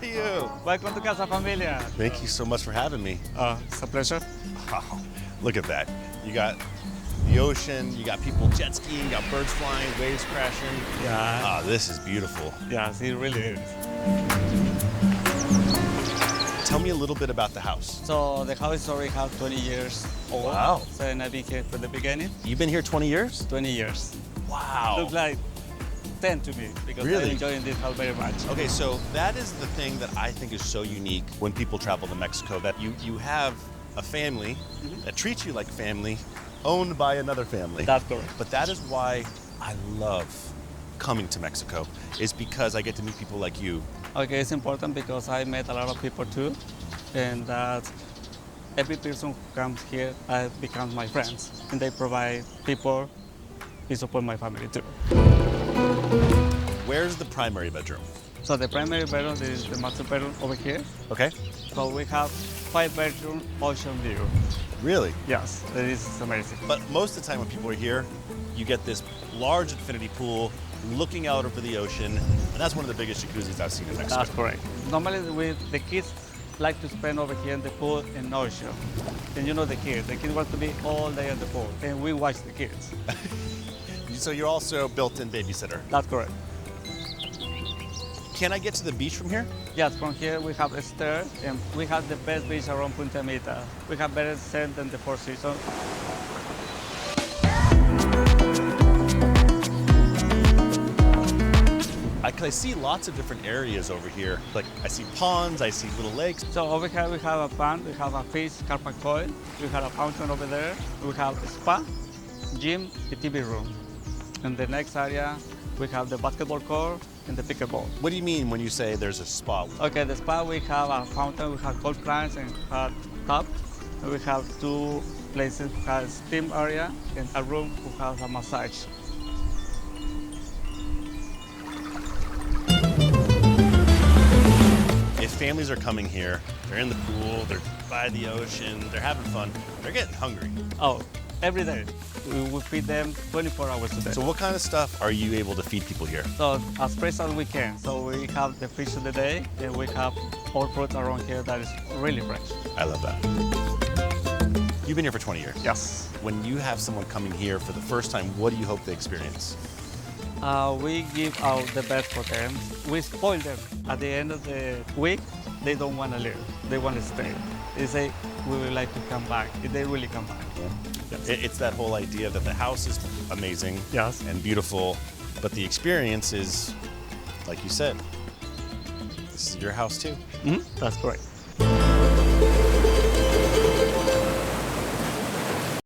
are you? Welcome to Casa Familia. Thank you so much for having me. It's a pleasure. Wow, look at that. You got the ocean, you got people jet skiing, you got birds flying, waves crashing. Yeah. Ah, this is beautiful. Yes, it really is. Tell me a little bit about the house. So the house already have 20 years old. Wow. So I've been here from the beginning. You've been here 20 years? 20 years. Wow. Looks like 10 to me because Really? I'm enjoying this house very much. Okay, so that is the thing that I think is so unique when people travel to Mexico, that you have a family that treats you like family, owned by another family. That's correct. But that is why I love coming to Mexico, is because I get to meet people like you. Okay, it's important because I met a lot of people too, and that every person who comes here becomes my friends, and they provide people who support my family too. Where's the primary bedroom? So the primary bedroom is the master bedroom over here. Okay. So we have 5-bedroom ocean view. Really? Yes, it is amazing. But most of the time when people are here, you get this large infinity pool looking out over the ocean, and that's one of the biggest jacuzzis I've seen in Mexico. That's correct. Normally the kids like to spend over here in the pool and ocean. And you know the kids want to be all day at the pool, and we watch the kids. So you're also built-in babysitter. That's correct. Can I get to the beach from here? Yes, from here we have a stair, and we have the best beach around Punta Mita. We have better sand than the Four Seasons. I see lots of different areas over here. Like I see ponds, I see little lakes. So over here we have a pond, we have a fish, carp and koi, we have a fountain over there, we have a spa, gym, a TV room. In the next area, we have the basketball court and the pickleball. What do you mean when you say there's a spa? Okay, the spa, we have a fountain, we have cold plunge and hot tub. And we have 2 places, we have a steam area and a room who has a massage. If families are coming here, they're in the pool, they're by the ocean, they're having fun, they're getting hungry. Oh, every day. We will feed them 24 hours a day. So what kind of stuff are you able to feed people here? So as fresh as we can. So we have the fish of the day, and we have all fruits around here that is really fresh. I love that. You've been here for 20 years. Yes. When you have someone coming here for the first time, what do you hope they experience? We give out the best for them. We spoil them. At the end of the week, they don't want to leave. They want to stay. They say, we would like to come back. They really come back. Yes. It's that whole idea that the house is amazing Yes. and beautiful, but the experience is, like you said, this is your house too. That's correct.